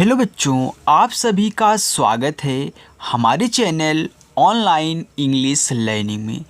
Hello बच्चों, आप सभी का स्वागत है हमारे चैनल ऑनलाइन इंग्लिश लर्निंग में।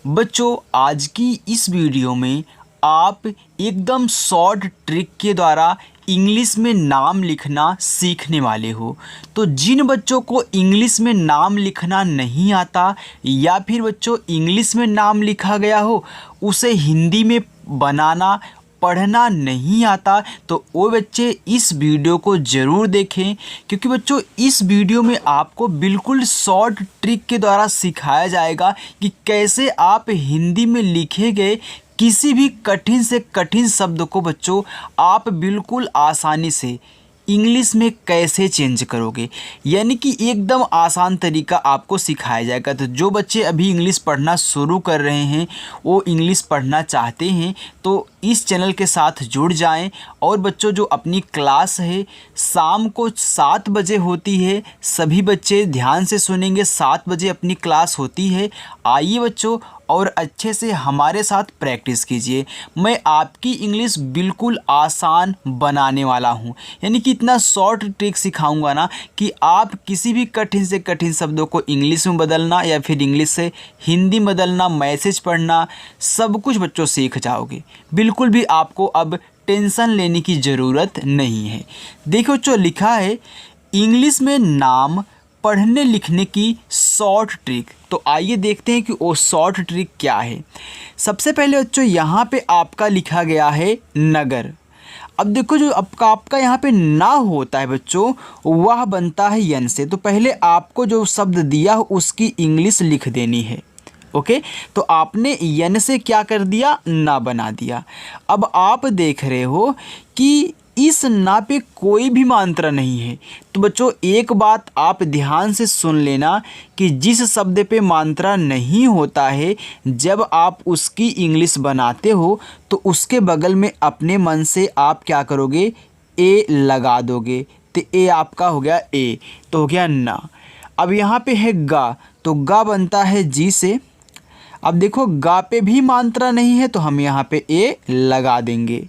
बच्चों, आज की इस वीडियो में आप एकदम शॉर्ट ट्रिक के द्वारा इंग्लिश में नाम लिखना सीखने वाले हो। तो जिन बच्चों को इंग्लिश में नाम लिखना नहीं आता या फिर बच्चों इंग्लिश में नाम लिखा गया हो उसे हिंदी में बनाना पढ़ना नहीं आता, तो वो बच्चे इस वीडियो को ज़रूर देखें, क्योंकि बच्चों इस वीडियो में आपको बिल्कुल शॉर्ट ट्रिक के द्वारा सिखाया जाएगा कि कैसे आप हिंदी में लिखे गए किसी भी कठिन से कठिन शब्द को बच्चों आप बिल्कुल आसानी से इंग्लिश में कैसे चेंज करोगे। यानी कि एकदम आसान तरीका आपको सिखाया जाएगा। तो जो बच्चे अभी इंग्लिश पढ़ना शुरू कर रहे हैं, वो इंग्लिश पढ़ना चाहते हैं, तो इस चैनल के साथ जुड़ जाएं। और बच्चों जो अपनी क्लास है शाम को 7 बजे होती है, सभी बच्चे ध्यान से सुनेंगे। 7 बजे अपनी क्लास होती है। आइए बच्चों और अच्छे से हमारे साथ प्रैक्टिस कीजिए। मैं आपकी इंग्लिश बिल्कुल आसान बनाने वाला हूं। यानी कि इतना शॉर्ट ट्रिक सिखाऊंगा ना कि आप किसी भी कठिन से कठिन शब्दों को इंग्लिश में बदलना या फिर इंग्लिश से हिंदी में बदलना, मैसेज पढ़ना, सब कुछ बच्चों सीख जाओगे। बिल्कुल भी आपको अब टेंशन लेने की ज़रूरत नहीं है। देखो जो लिखा है, इंग्लिश में नाम पढ़ने लिखने की शॉर्ट ट्रिक। तो आइए देखते हैं कि वो शॉर्ट ट्रिक क्या है। सबसे पहले बच्चों यहाँ पे आपका लिखा गया है नगर। अब देखो जो आपका यहाँ पे ना होता है बच्चों, वह बनता है यन से। तो पहले आपको जो शब्द दिया हो उसकी इंग्लिश लिख देनी है। ओके, तो आपने यन से क्या कर दिया, ना बना दिया। अब आप देख रहे हो कि इस ना पे कोई भी मात्रा नहीं है। तो बच्चों एक बात आप ध्यान से सुन लेना कि जिस शब्द पे मात्रा नहीं होता है, जब आप उसकी इंग्लिश बनाते हो तो उसके बगल में अपने मन से आप क्या करोगे, ए लगा दोगे। तो ए आपका हो गया ए, तो हो गया ना। अब यहाँ पे है गा, तो गा बनता है जी से। अब देखो गा पे भी मात्रा नहीं है, तो हम यहाँ पे ए लगा देंगे।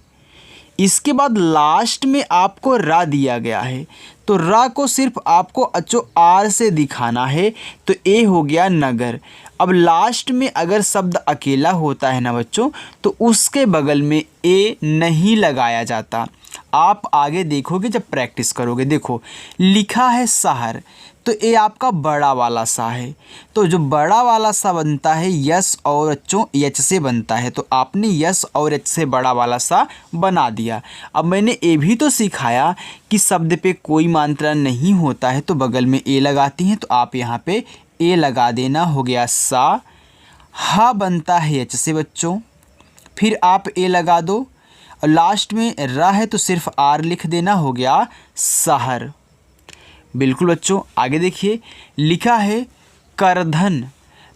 इसके बाद लास्ट में आपको रा दिया गया है, तो रा को सिर्फ आपको अचो आर से दिखाना है, तो ए हो गया नगर। अब लास्ट में अगर शब्द अकेला होता है ना बच्चों, तो उसके बगल में ए नहीं लगाया जाता। आप आगे देखोगे जब प्रैक्टिस करोगे। देखो लिखा है शहर, तो ये आपका बड़ा वाला सा है। तो जो बड़ा वाला सा बनता है यस और बच्चों एच से बनता है, तो आपने यस और एच से बड़ा वाला सा बना दिया। अब मैंने ये भी तो सिखाया कि शब्द पे कोई मात्रा नहीं होता है तो बगल में ए लगाती हैं, तो आप यहाँ पे ए लगा देना, हो गया सा। हा बनता है एच से बच्चों, फिर आप ए लगा दो। और लास्ट में रा है तो सिर्फ आर लिख देना, हो गया शहर। बिल्कुल बच्चों आगे देखिए, लिखा है करधन,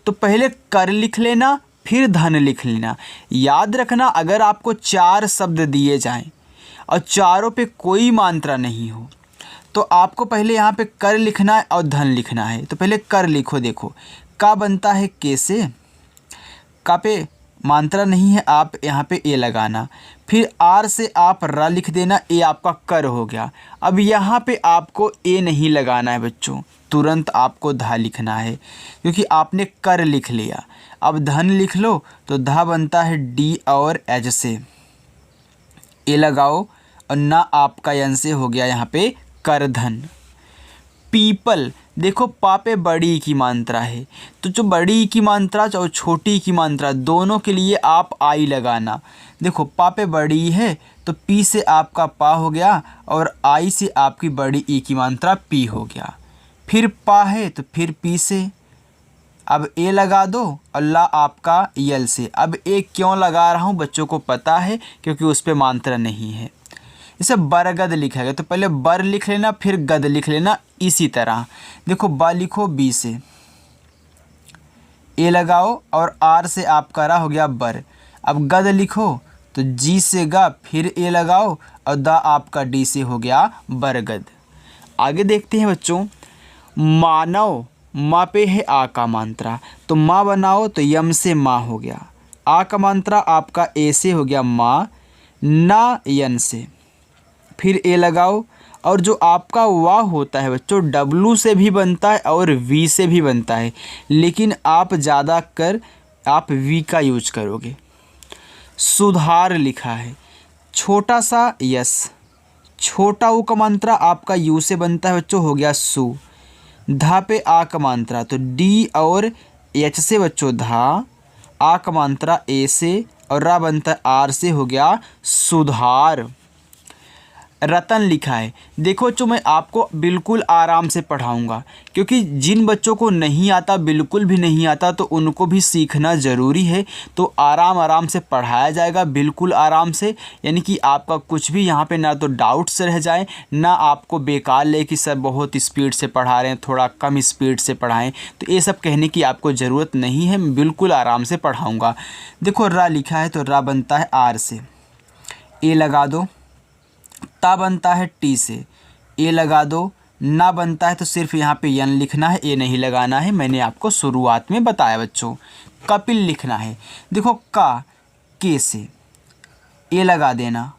तो पहले कर लिख लेना फिर धन लिख लेना। याद रखना अगर आपको 4 शब्द दिए जाएं और चारों पे कोई मात्रा नहीं हो, तो आपको पहले यहाँ पे कर लिखना है और धन लिखना है। तो पहले कर लिखो। देखो का बनता है के से, का पे मात्रा नहीं है, आप यहाँ पे ए लगाना, फिर आर से आप रा लिख देना, ए आपका कर हो गया। अब यहाँ पे आपको ए नहीं लगाना है बच्चों, तुरंत आपको धा लिखना है, क्योंकि आपने कर लिख लिया। अब धन लिख लो, तो धा बनता है डी और एच से, ए लगाओ और ना आपका यन से हो गया यहाँ पे कर धन। पीपल, देखो पा पे बड़ी की मात्रा है, तो जो बड़ी की मात्रा और छोटी की मात्रा दोनों के लिए आप आई लगाना। देखो पा पे बड़ी है तो पी से आपका पा हो गया और आई से आपकी बड़ी ई की मात्रा पी हो गया। फिर पा है तो फिर पी से अब ए लगा दो और ला आपका यल से। अब ए क्यों लगा रहा हूँ बच्चों को पता है, क्योंकि उस पर मात्रा नहीं है। इसे बरगद लिखा गया, तो पहले बर लिख लेना फिर गद लिख लेना। इसी तरह देखो बा लिखो बी से, ए लगाओ और आर से आपका रा हो गया बर। अब गद लिखो तो जी से गा फिर ए लगाओ और दा आपका डी से हो गया बरगद। आगे देखते हैं बच्चों, मानव, माँ पे है आ का मात्रा, तो माँ बनाओ तो यम से माँ हो गया। आ का मात्रा आपका ए से हो गया माँ, ना यन से, फिर ए लगाओ और जो आपका वा होता है बच्चों W से भी बनता है और V से भी बनता है, लेकिन आप ज़्यादा कर आप V का यूज करोगे। सुधार लिखा है, छोटा सा यस, छोटा ऊ का मात्रा आपका यू से बनता है बच्चों, हो गया सु। धा पे आ का मात्रा तो डी और एच से बच्चों धा, आ का मात्रा ए से और रा बनता है आर से, हो गया सुधार। रतन लिखा है, देखो बच्चों मैं आपको बिल्कुल आराम से पढ़ाऊंगा, क्योंकि जिन बच्चों को नहीं आता, बिल्कुल भी नहीं आता, तो उनको भी सीखना ज़रूरी है। तो आराम आराम से पढ़ाया जाएगा, बिल्कुल आराम से, यानी कि आपका कुछ भी यहाँ पे ना तो डाउट्स रह जाए, ना आपको बेकार ले कि सर बहुत स्पीड से पढ़ा रहे हैं, थोड़ा कम स्पीड से पढ़ाएं। तो ये सब कहने की आपको ज़रूरत नहीं है, मैं बिल्कुल आराम से पढ़ाऊँगा। देखो रा लिखा है तो रा बनता है आर से, ए लगा दो। ता बनता है टी से, ए लगा दो। ना बनता है तो सिर्फ यहाँ पे यन लिखना है, ए नहीं लगाना है, मैंने आपको शुरुआत में बताया बच्चों। कपिल लिखना है, देखो का के से ए लगा देना।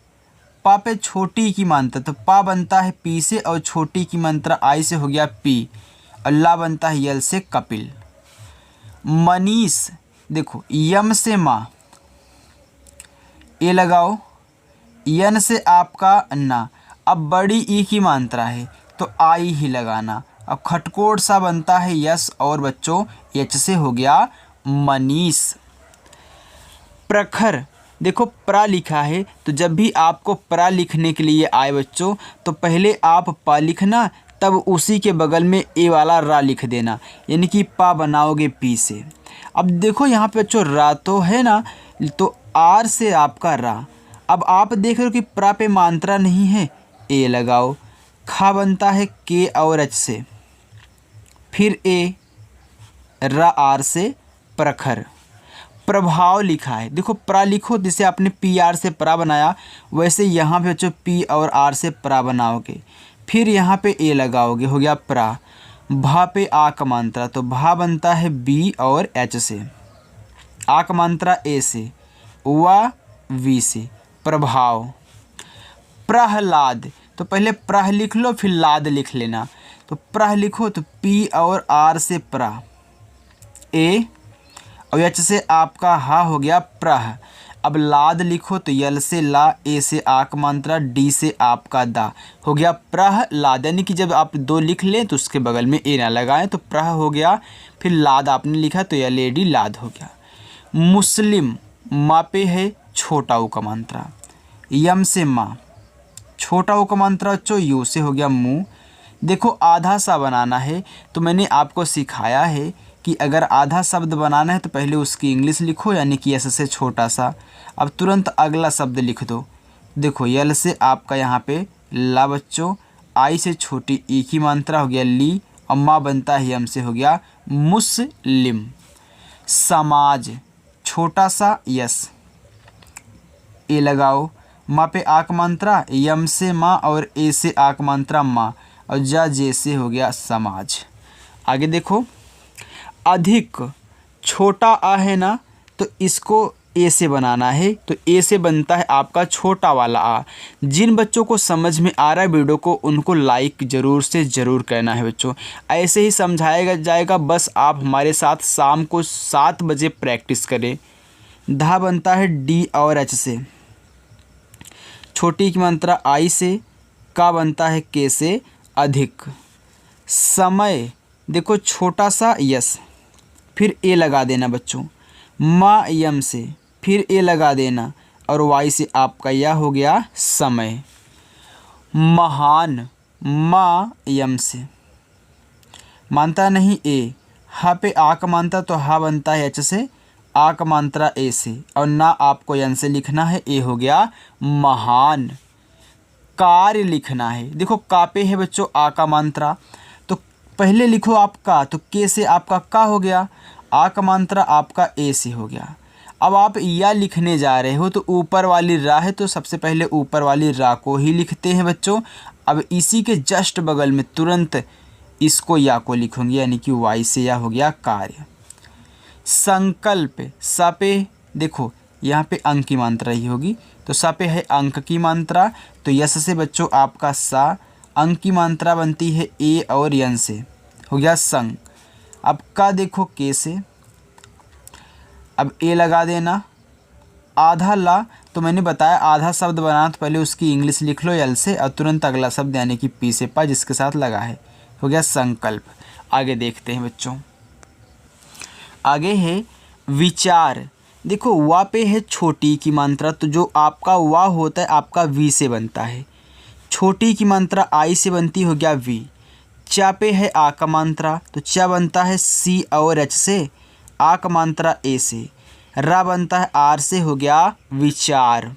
पा पे छोटी की मात्रा तो पा बनता है पी से और छोटी की मात्रा आई से, हो गया पी। और ला बनता है यल से कपिल। मनीष, देखो यम से माँ, ए लगाओ। यन से आपका अन्ना, अब बड़ी ई की मात्रा है तो आई ही लगाना। अब खटकोट सा बनता है यस और बच्चों एच से, हो गया मनीष। प्रखर, देखो प्रा लिखा है तो जब भी आपको प्रा लिखने के लिए आए बच्चों तो पहले आप पा लिखना, तब उसी के बगल में ए वाला रा लिख देना, यानी कि पा बनाओगे पी से। अब देखो यहाँ पे बच्चों रा तो है ना, तो आर से आपका रा। अब आप देख रहे हो कि प्रा पे मात्रा नहीं है, ए लगाओ। खा बनता है के और एच से, फिर ए, रा आर से प्रखर। प्रभाव लिखा है, देखो प्रा लिखो, जैसे आपने पी आर से प्रा बनाया वैसे यहाँ पे बच्चों पी और आर से प्रा बनाओगे, फिर यहाँ पे ए लगाओगे, हो गया प्रा। भा पे आ का मात्रा तो भा बनता है बी और एच से, आ का मात्रा ए से, वा वी से। प्रभाव। प्रहलाद, तो पहले प्रह लिख लो फिर लाद लिख लेना, तो प्रह लिखो तो पी और आर से प्रा, ए और एच से आपका हा, हो गया प्रह। अब लाद लिखो तो यल से ला, ए से आक मात्रा, डी से आपका दा, हो गया प्रहलाद। यानी कि जब आप दो लिख लें तो उसके बगल में ए ना लगाएं, तो प्रह हो गया, फिर लाद आपने लिखा तो यल ए डी लाद हो गया। मुस्लिम, माँ पे है छोटा ऊ का मात्रा, यम से माँ, छोटा ऊ का मात्रा बच्चों यू से, हो गया मुँह। देखो आधा सा बनाना है तो मैंने आपको सिखाया है कि अगर आधा शब्द बनाना है तो पहले उसकी इंग्लिश लिखो, यानी कि एस से छोटा सा। अब तुरंत अगला शब्द लिख दो। देखो यल से आपका यहाँ पे ला बच्चों, आई से छोटी ई की मात्रा, हो गया ली, और माँ बनता है यम से, हो गया मुस्लिम। समाज, छोटा सा यस, ए लगाओ। माँ पे आक मात्रा, यम से माँ और ए से आक मात्रा माँ, और जा जे से, हो गया समाज। आगे देखो अधिक, छोटा आ है ना तो इसको ए से बनाना है, तो ए से बनता है आपका छोटा वाला आ। जिन बच्चों को समझ में आ रहा है वीडियो को उनको लाइक ज़रूर से ज़रूर करना है बच्चों। ऐसे ही समझाया जाएगा, बस आप हमारे साथ शाम को 7 बजे प्रैक्टिस करें। धा बनता है डी और एच से, छोटी की मात्रा आई से, का बनता है के से, अधिक। समय, देखो छोटा सा यस, फिर ए लगा देना बच्चों, मा यम से, फिर ए लगा देना, और वाई से आपका यह हो गया समय। महान, मा यम से, मानता नहीं ए, हा पे आ का मानता तो हा बनता है एच से, आ का मात्रा ए से, और ना आपको यन से लिखना है, ए हो गया महान। कार्य लिखना है, देखो का पे है बच्चों आ का मात्रा, तो पहले लिखो आप का, तो के से आपका का हो गया, आ का मात्रा आपका ए से हो गया। अब आप या लिखने जा रहे हो तो ऊपर वाली रा है तो सबसे पहले ऊपर वाली रा को ही लिखते हैं बच्चों। अब इसी के जस्ट बगल में तुरंत इसको या को लिखोगे, यानी कि वाई से या, हो गया कार्य। संकल्प, सा पे देखो यहाँ पे अंक की मात्रा ही होगी, तो सा पे है अंक की मात्रा, तो यस से बच्चों आपका सा, अंग की मात्रा बनती है ए और यन से, हो गया संग। अब का देखो के से, अब ए लगा देना। आधा ला, तो मैंने बताया आधा शब्द बनाना तो पहले उसकी इंग्लिश लिख लो यल से और तुरंत अगला शब्द यानी कि पी से पा जिसके साथ लगा है, हो गया संकल्प। आगे देखते हैं बच्चों, आगे है विचार। देखो वा पे है छोटी की मात्रा, तो जो आपका वा होता है आपका वी से बनता है। छोटी की मात्रा आई से बनती, हो गया वी। चा पे है आ का मात्रा, तो चा बनता है सी और एच से, आ का मात्रा ए से। रा बनता है आर से, हो गया विचार।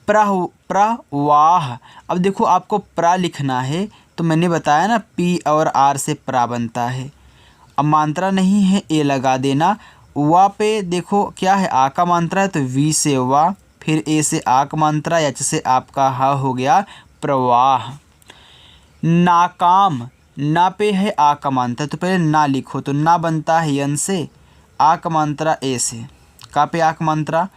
प्रवाह, अब देखो आपको प्रा लिखना है तो मैंने बताया ना पी और आर से प्रा बनता है। अब मात्रा नहीं है ए लगा देना। वा पे देखो क्या है आ का मात्रा है तो वी से वा, फिर ए से आ का मात्रा, एच से आपका हा, हो गया प्रवाह। नाकाम, ना पे है आ का मात्रा तो पहले ना लिखो, तो ना बनता है यन से, आ का मात्रा ए से, का पे आ का मात्रा,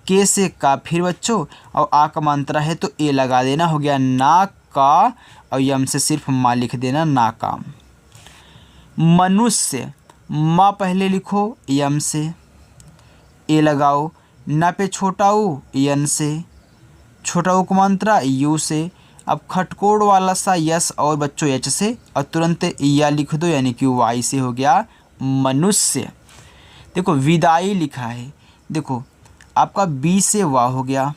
के से का, फिर बच्चों और आ का मात्रा है तो ए लगा देना, हो गया ना का और यम से सिर्फ मा लिख देना, नाकाम। मनुष्य, माँ पहले लिखो यम से, ए लगाओ। ना पे छोटा ऊ यन से, छोटा ऊ का मात्रा यू से। अब खटकोड़ वाला सा यस और बच्चों एच से और तुरंत या लिख दो यानी कि वाई से, हो गया मनुष्य। देखो विदाई लिखा है, देखो आपका बी से वाह हो गया,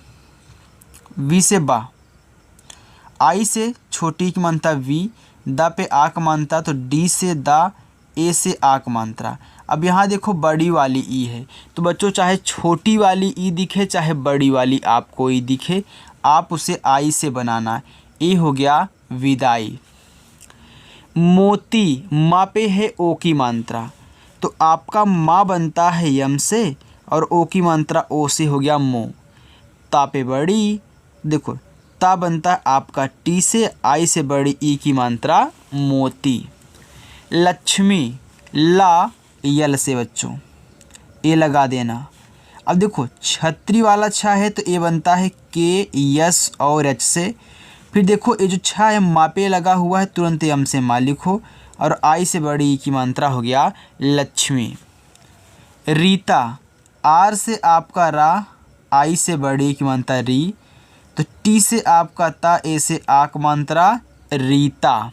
वी से बा, आई से छोटी की मात्रा वी, दा पे आ का मात्रा तो डी से दा, ए से आ का मात्रा। अब यहाँ देखो बड़ी वाली ई है, तो बच्चों चाहे छोटी वाली ई दिखे चाहे बड़ी वाली आपको ई दिखे, आप उसे आई से बनाना। ए हो गया विदाई। मोती, माँ पे है ओ की मात्रा, तो आपका माँ बनता है यम से और ओ की मात्रा ओ से, हो गया मो। ता पे बड़ी, देखो ता बनता है आपका टी से, आई से बड़ी ई की मात्रा मोती। लक्ष्मी, ला यल से बच्चों, ए लगा देना। अब देखो छतरी वाला छा है तो ए बनता है के यस और एच से, फिर देखो ये जो छा है मा पे लगा हुआ है तुरंत यम से मा लिखो और आई से बड़ी ई की मात्रा, हो गया लक्ष्मी। रीता, आर से आपका रा, आई से बड़ी की मात्रा री, तो टी से आपका ता, ए से आ की मात्रा रीता।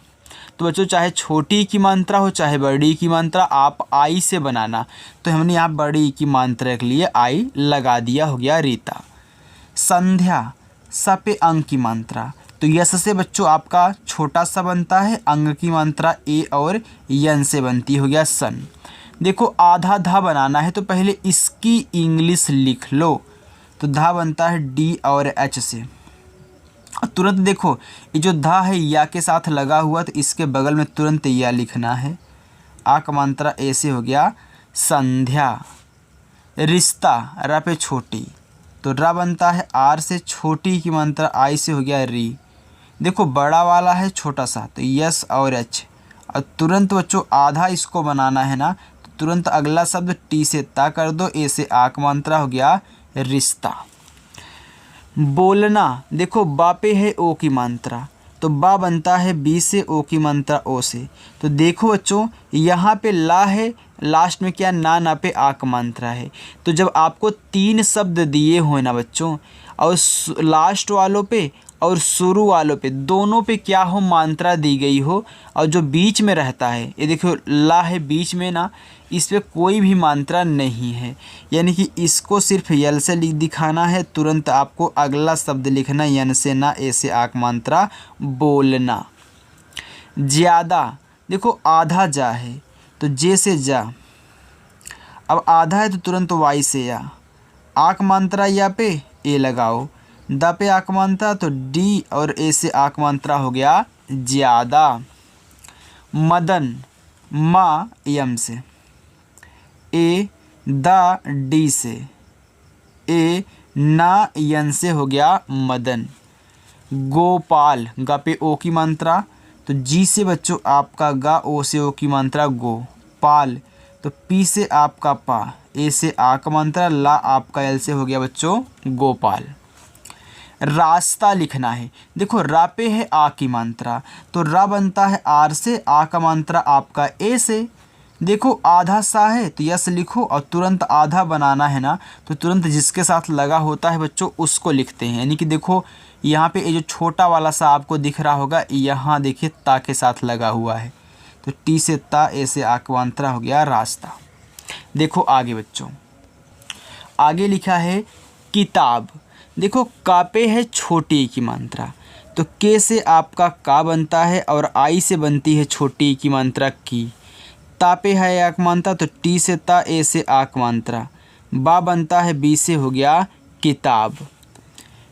तो बच्चों चाहे छोटी की मात्रा हो चाहे बड़ी की मात्रा आप आई से बनाना, तो हमने यहाँ बड़ी की मात्रा के लिए आई लगा दिया, हो गया रीता। संध्या, स पे अंग की मात्रा, तो यस से बच्चों आपका छोटा सा बनता है, अंग की मात्रा ए और यन से बनती, हो गया सन। देखो आधा धा बनाना है तो पहले इसकी इंग्लिश लिख लो, तो धा बनता है डी और एच से। तुरंत देखो ये जो धा है या के साथ लगा हुआ तो इसके बगल में तुरंत या लिखना है, आ का मात्रा ए से, हो गया संध्या। रिश्ता, रा पे छोटी, तो रा बनता है आर से, छोटी की मात्रा आई से, हो गया री। देखो बड़ा वाला है छोटा सा तो यस और एच, और तुरंत बच्चों आधा इसको बनाना है ना, तो तुरंत अगला शब्द टी से ता कर दो, ए से आ की मात्रा, हो गया रिश्ता। बोलना, देखो बा पे है ओ की मात्रा, तो बा बनता है बी से, ओ की मात्रा ओ से। तो देखो बच्चों यहाँ पे ला है, लास्ट में क्या ना पे आ की मात्रा है, तो जब आपको 3 शब्द दिए हो ना बच्चों और लास्ट वालों पे और शुरू वालों पे दोनों पे क्या हो मात्रा दी गई हो और जो बीच में रहता है, ये देखो ला है बीच में ना, इस पे कोई भी मात्रा नहीं है, यानी कि इसको सिर्फ यल से दिखाना है, तुरंत आपको अगला शब्द लिखना यन से ना, ए से आक मात्रा बोलना। ज़्यादा, देखो आधा जा है तो जे से जा, अब आधा है तो तुरंत वाई से या, आक मात्रा या पे ए लगाओ, द पे आक मात्रा तो डी और ए से आक मात्रा, हो गया ज़्यादा। मदन, मा यम से, ए द डी से, ए ना यन से, हो गया मदन। गोपाल, गा पे ओ की मात्रा तो जी से बच्चों आपका गा, ओ से ओ की मात्रा गो। पाल तो पी से आपका पा, ए से आ का मात्रा, ला आपका एल से, हो गया बच्चों गोपाल। रास्ता लिखना है। देखो रा पे है आ की मात्रा, तो रा बनता है आर से, आ का मात्रा आपका ए से। देखो आधा सा है तो यस लिखो, और तुरंत आधा बनाना है ना, तो तुरंत जिसके साथ लगा होता है बच्चों उसको लिखते हैं। यानी कि देखो यहाँ पे ये जो छोटा वाला सा आपको दिख रहा होगा, यहाँ देखिए ता के साथ लगा हुआ है, तो टी से ता, ए से आ की मात्रा हो गया रास्ता। देखो आगे बच्चों, आगे लिखा है किताब। देखो का पे है छोटी की मात्रा, तो के से आपका का बनता है और आई से बनती है छोटी की मात्रा की। ता पे है आक मात्रा, तो टी से ता, ए से आक मात्रा, बा बनता है बी से हो गया किताब।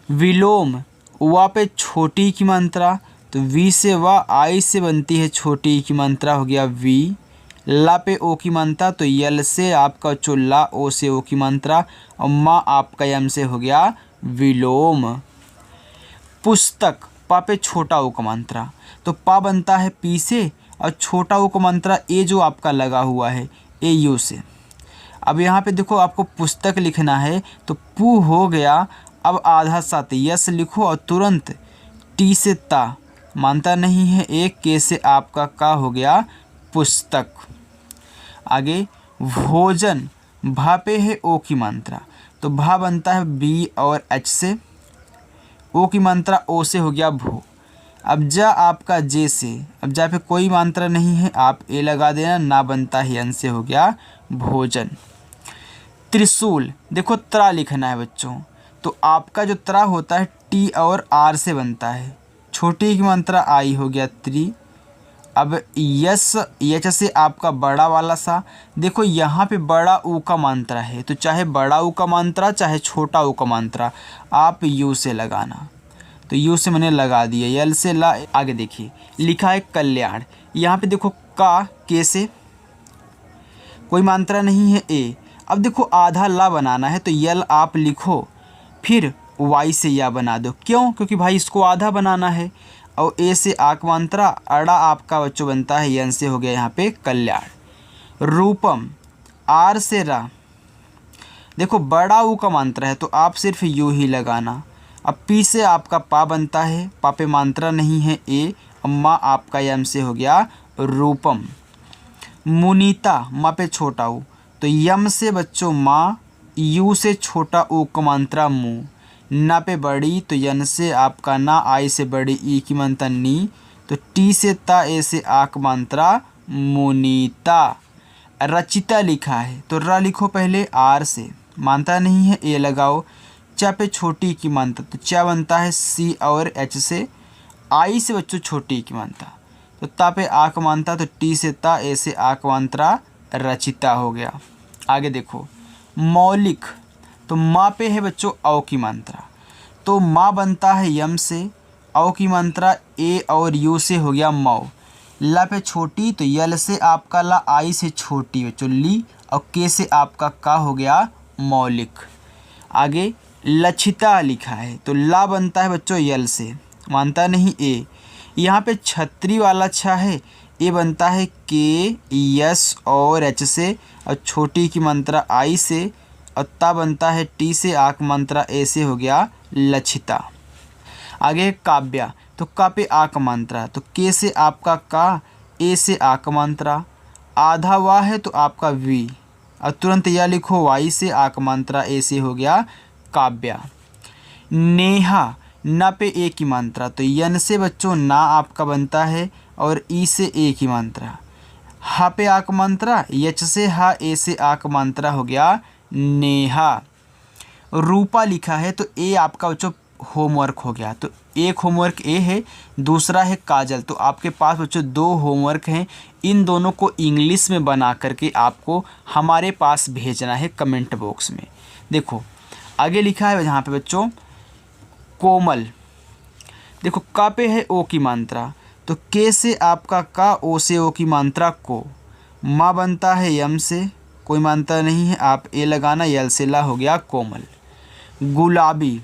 विलोम वा पे छोटी की मात्रा, तो वी से वा, आई से बनती है छोटी की मात्रा हो गया वी। ला पे ओ की मात्रा, तो यल से आपका चुल्ला, ओ से ओ की मात्रा, और मा आपका यम से हो गया विलोम। पुस्तक पा पे छोटा ओ का मात्रा, तो पा बनता है पी से, और छोटा ओ का मात्रा ए जो आपका लगा हुआ है ए यू से। अब यहाँ पे देखो आपको पुस्तक लिखना है, तो पू हो गया, अब आधा साथ यस लिखो, और तुरंत टी से ता मानता नहीं है एक, के से आपका का हो गया पुस्तक। आगे भोजन भा पे है ओ की मात्रा, तो भा बनता है बी और एच से, ओ की मात्रा ओ से हो गया भो। अब जा आपका जे से, अब जा पे कोई मात्रा नहीं है, आप ए लगा देना, ना बनता है अन से हो गया भोजन। त्रिशूल देखो त्रा लिखना है बच्चों, तो आपका जो त्रा होता है टी और आर से बनता है, छोटी की मात्रा आई हो गया त्रि। अब यस यच से आपका बड़ा वाला सा, देखो यहाँ पे बड़ा ऊ का मात्रा है, तो चाहे बड़ा ऊ का मात्रा चाहे छोटा ऊ का मात्रा आप यू से लगाना, तो यू से मैंने लगा दिया, यल से ला। आगे देखिए लिखा है कल्याण, यहाँ पे देखो का के से कोई मात्रा नहीं है ए। अब देखो आधा ला बनाना है, तो यल आप लिखो, फिर वाई से या बना दो, क्यों? क्योंकि भाई इसको आधा बनाना है। और ए से आक मात्रा, अड़ा आपका बच्चों बनता है यन से हो गया यहाँ पे कल्याण। रूपम आर से रा, देखो बड़ा ऊ का मात्रा है, तो आप सिर्फ यू ही लगाना। अब पी से आपका पा बनता है, पा पे मात्रा नहीं है ए, और माँ आपका यम से हो गया रूपम। मुनीता माँ पे छोटा ऊ, तो यम से बच्चों माँ, यू से छोटा ऊ का मात्रा मु, ना पे बड़ी, तो यन से आपका ना, आई से बड़ी ई की मात्रा नी, तो टी से ता, ए से आक मात्रा मुनीता। रचिता लिखा है, तो रा लिखो पहले आर से, मात्रा नहीं है ए लगाओ। चा पे छोटी की मात्रा, तो चा बनता है सी और एच से, आई से बच्चों छोटी की मात्रा, तो ता पे आक मात्रा, तो टी से ता, ए से आक मात्रा रचिता हो गया। आगे देखो मौलिक, तो माँ पे है बच्चों औ की मात्रा, तो माँ बनता है यम से, औ की मात्रा ए और यू से हो गया मौ। ला पे छोटी, तो यल से आपका ला, आई से छोटी बच्चों ली, और के से आपका का हो गया मौलिक। आगे लक्षिता लिखा है, तो ला बनता है बच्चों यल से, मानता नहीं ए। यहाँ पे छतरी वाला छा है, ए बनता है के यस और एच से, और छोटी की मात्रा आई से, और ता बनता है टी से, आक मात्रा ए से हो गया लक्षिता। आगे काव्या, तो का पे आक मात्रा, तो के से आपका का, ए से आक मात्रा, आधा वा है तो आपका वी, और तुरंत यह लिखो वाई से आक मात्रा ए से हो गया काव्या। नेहा ना पे ए की मात्रा, तो यन से बच्चों ना आपका बनता है, और ई से ए की मात्रा। हा पे आक मात्रा, यच से हा, ए से आक मात्रा हो गया नेहा। रूपा लिखा है, तो ए आपका बच्चों होमवर्क हो गया, तो एक होमवर्क ए है, दूसरा है काजल। तो आपके पास बच्चों दो होमवर्क हैं, इन दोनों को इंग्लिश में बना करके आपको हमारे पास भेजना है कमेंट बॉक्स में। देखो आगे लिखा है यहाँ पे बच्चों कोमल, देखो का पे है ओ की मात्रा, तो के से आपका का, ओ से ओ की मात्रा को, माँ बनता है यम से, कोई मात्रा नहीं है, आप ए लगाना, यल से ला हो गया कोमल। गुलाबी,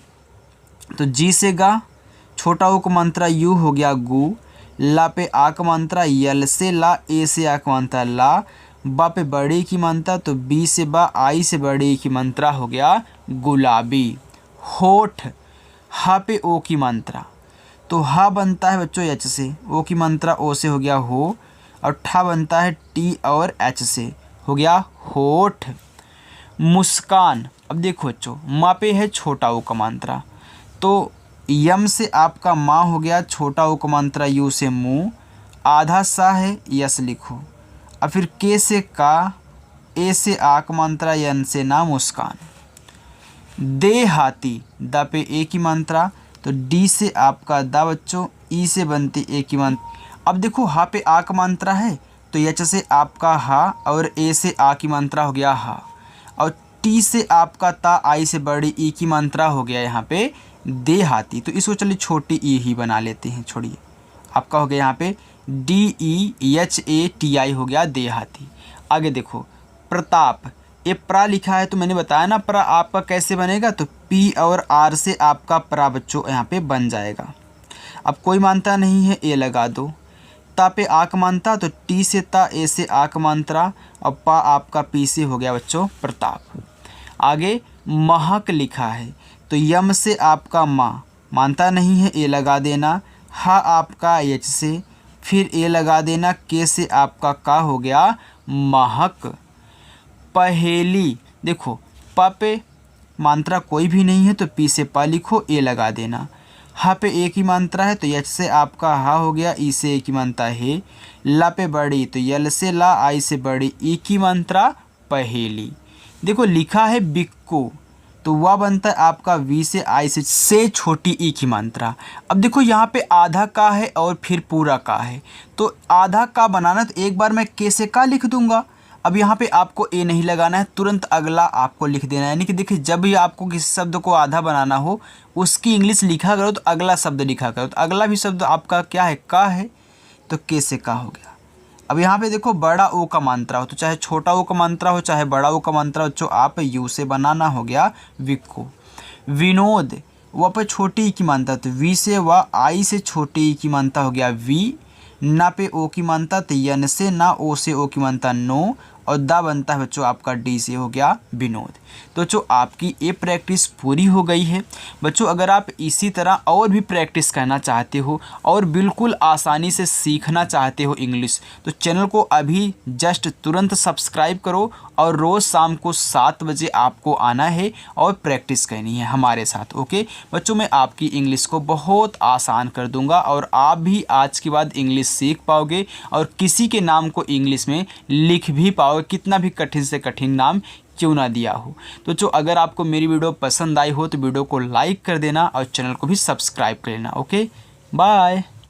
तो जी से गा, छोटा ओ का मात्रा यू हो गया गु, ला पे आ का मात्रा, यल से ला, ए से आ का मात्रा ला, बा पे बड़ी की मात्रा, तो बी से बा, आई से बड़ी की मात्रा हो गया गुलाबी। होठ, हा पे ओ की मात्रा, तो हा बनता है बच्चों एच से, ओ की मात्रा ओ से हो गया हो, और ठा बनता है टी और एच से, हो गया होठ। मुस्कान, अब देखो बच्चों माँ पे है छोटा ओ का मात्रा, तो यम से आपका माँ हो गया, छोटा ओ का मात्रा यू से मुँह, आधा सा है यस लिखो, और फिर के से का, ए से आ का मात्रा, यन से ना मुस्कान। देहाती, द पे ए की मात्रा, तो डी से आपका दा बच्चों, ई से बनती ए की मात्रा। अब देखो हा पे आ का मात्रा है, तो एच से आपका हा, और ए से आ की मात्रा हो गया हा, और टी से आपका ता, आई से बड़ी ई की मात्रा हो गया यहाँ पे देहाती। तो इसको चलिए छोटी ई ही बना लेते हैं, छोड़िए, आपका हो गया यहाँ पे DEHATI हो गया देहाती। आगे देखो प्रताप, ये प्रा लिखा है तो मैंने बताया ना प्रा आपका कैसे बनेगा, तो पी और आर से आपका प्रा बच्चों यहाँ पे बन जाएगा। अब कोई मानता नहीं है, ए लगा दो। ता पे आक मानता, तो टी से ता, ए से आक मात्रा, और पा आपका पी से हो गया बच्चों प्रताप। आगे महक लिखा है, तो यम से आपका माँ, मानता नहीं है ए लगा देना, हा आपका एच से, फिर ए लगा देना, के से आपका का हो गया महक। पहेली, देखो प पे मात्रा कोई भी नहीं है, तो पी से पा लिखो, ए लगा देना। हा पे ए की मात्रा है, तो एच से आपका हा हो गया, ई से ए की मात्रा है। ला पे बड़ी, तो यल से ला, आई से बड़ी ई की मात्रा पहेली। देखो लिखा है बिक्कू, तो वह बनता है आपका वी से आई से छोटी ई की मात्रा। अब देखो यहाँ पे आधा का है और फिर पूरा का है, तो आधा का बनाना तो एक बार मैं के से का लिख दूंगा। अब यहाँ पे आपको ए नहीं लगाना है, तुरंत अगला आपको लिख देना है। यानी कि देखिए जब भी आपको किसी शब्द को आधा बनाना हो, उसकी इंग्लिश लिखा करो तो अगला शब्द लिखा करो, तो अगला भी शब्द आपका क्या है, का है, तो के से का हो गया। अब यहाँ पे देखो बड़ा ओ का मात्रा हो, तो चाहे छोटा ओ का मात्रा हो चाहे बड़ा ओ का मात्रा हो, जो आप यू से बनाना हो गया विक्को। विनोद, वह पे छोटी ई की मात्रा, तो वी से व आई से छोटी ई की मात्रा हो गया वी। ना पे ओ की मात्रा, तो यन से ना, ओ से ओ की मात्रा नो, और दा बनता है बच्चों आपका डी से हो गया विनोद। तो बच्चों आपकी ये प्रैक्टिस पूरी हो गई है। बच्चों अगर आप इसी तरह और भी प्रैक्टिस करना चाहते हो और बिल्कुल आसानी से सीखना चाहते हो इंग्लिश, तो चैनल को अभी जस्ट तुरंत सब्सक्राइब करो, और रोज़ शाम को 7 बजे आपको आना है और प्रैक्टिस करनी है हमारे साथ। ओके बच्चों, मैं आपकी इंग्लिश को बहुत आसान कर दूंगा, और आप भी आज के बाद इंग्लिश सीख पाओगे, और किसी के नाम को इंग्लिश में लिख भी पाओगे, कितना भी कठिन से कठिन नाम क्यों ना दिया हो। तो जो अगर आपको मेरी वीडियो पसंद आई हो तो वीडियो को लाइक कर देना, और चैनल को भी सब्सक्राइब कर लेना। Okay bye.